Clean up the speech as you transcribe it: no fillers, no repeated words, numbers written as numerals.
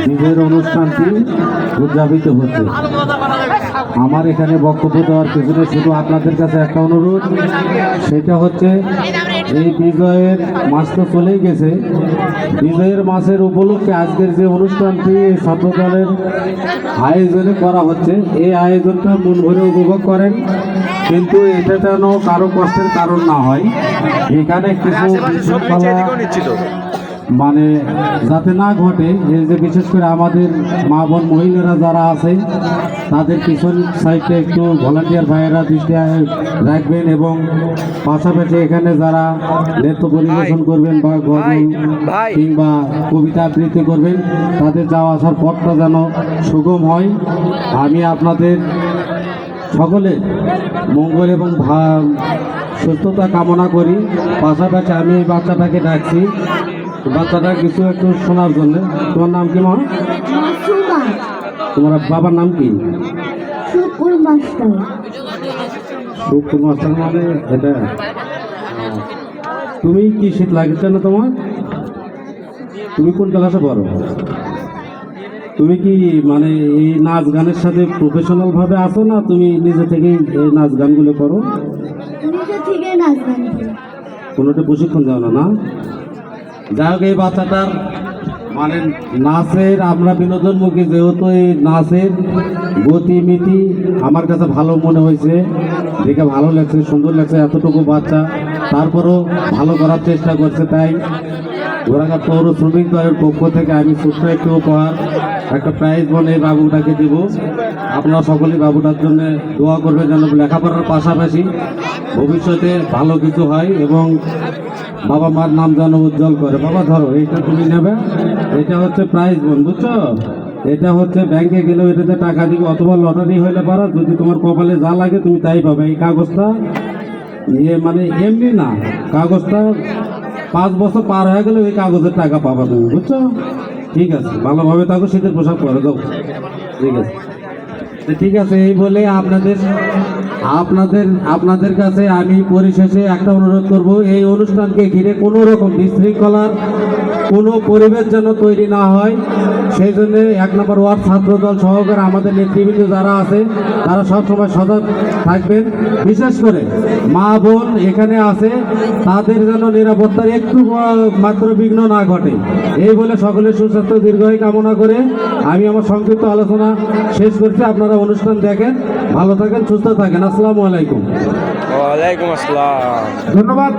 বিজয়ের অনুষ্ঠানটি উদযাপিত হচ্ছে। আমার এখানে বক্তব্য দেওয়ার পিছনে শুধু আপনাদের কাছে একটা অনুরোধ, সেটা হচ্ছে এই বিজয়ের মাস তো চলেই গেছে। বিজয়ের মাসের উপলক্ষে আজকের যে অনুষ্ঠানটি ছাত্রদলের আয়োজনে করা হচ্ছে, এই আয়োজনটা মন ভরে উপভোগ করেন, কিন্তু এটা যেন কারো কষ্টের কারণ না হয়। এখানে কিছু মানে যাতে না ঘটে, এই যে বিশেষ করে আমাদের মা বোন মহিলারা যারা আছে তাদের পিছন সাইডে একটু ভলান্টিয়ার ভাইয়েরা দৃষ্টি রাখবেন, এবং পাশাপাশি এখানে যারা নৃত্য পরিবেশন করবেন বা গজল কিংবা কবিতা আবৃত্তি করবেন তাদের যাওয়া আসার পথটা যেন সুগম হয়। আমি আপনাদের সকলে মঙ্গল এবং সুস্থতা কামনা করি। পাশাপাশি আমি এই বাচ্চাটাকে ডাকছি, বাচ্চাটা কিছু একটু শোনার জন্য। তোমার নাম কি মা? তোমার বাবার নাম কি? শুকুর মাস্টার। শুকুর মাস্টার মানে এটা। তুমি কি শীত লাগছে না তোমার? তুমি কোন ক্লাসে পড়ো? তুমি কি মানে এই নাচ গানের সাথে প্রফেশনাল ভাবে আসো, না তুমি নিজে থেকেই এই নাচ গানগুলো করো? নিজে থেকে নাচ গান করি। কোনোটা প্রশিক্ষণ দাও না? না, যাই হোক, এই বাচ্চাটার মানে নাচের আমরা বিনোদনমুখী, যেহেতু এই নাচের গতিমিতি আমার কাছে ভালো মনে হয়েছে, দেখে ভালো লাগছে, সুন্দর লাগছে। এতটুকু বাচ্চা তারপরও ভালো করার চেষ্টা করছে। তাই ঘোড়াঘাট পৌর শ্রমিক দলের পক্ষ থেকে আমি ছোট্ট একটু উপহার, একটা প্রাইজ বলে এই বাবুটাকে দেব। আপনারা সকলেই বাবুটার জন্য দোয়া করবেন যেন লেখাপড়ার পাশাপাশি ভবিষ্যতে ভালো কিছু হয় এবং বাবা মার নাম যেন উজ্জ্বল করে। বাবা ধরো, এইটা তুমি নেবে, এটা হচ্ছে প্রাইজ বোন, বুঝছো? এটা হচ্ছে ব্যাংকে গেলেও এটাতে টাকা দিবে, অথবা লটারি হইলে পারো, যদি তোমার কপালে যা লাগে তুমি তাই পাবে। এই কাগজটা মানে এমনি না, কাগজটা 5 বছর পার হয়ে গেলে ওই কাগজের টাকা পাবা তুমি, বুঝছো? ঠিক আছে, ভালোভাবে থাকো, শীতের পোশাক পরে যাও। ঠিক আছে, ঠিক আছে। এই বলে আপনাদের কাছে আমি পরিশেষে একটা অনুরোধ করব, এই অনুষ্ঠানকে ঘিরে কোনো রকম বিশৃঙ্খলার কোনো পরিবেশ যেন তৈরি না হয়, সেই জন্য 1 নম্বর ওয়ার্ড ছাত্রদল সহকারে আমাদের নেতৃবৃন্দ যারা আছে তারা সবসময় সজাগ থাকবেন। বিশেষ করে মা বোন এখানে আছে, তাদের যেন নিরাপত্তার একটু মাত্র বিঘ্ন না ঘটে। এই বলে সকলের সুস্বাস্থ্য দীর্ঘায়ু কামনা করে আমি আমার সংক্ষিপ্ত আলোচনা শেষ করছি। আপনারা অনুষ্ঠান দেখেন, ভালো থাকেন, সুস্থ থাকেন। আসসালামু আলাইকুম। ওয়ালাইকুম আসসালাম। ধন্যবাদ।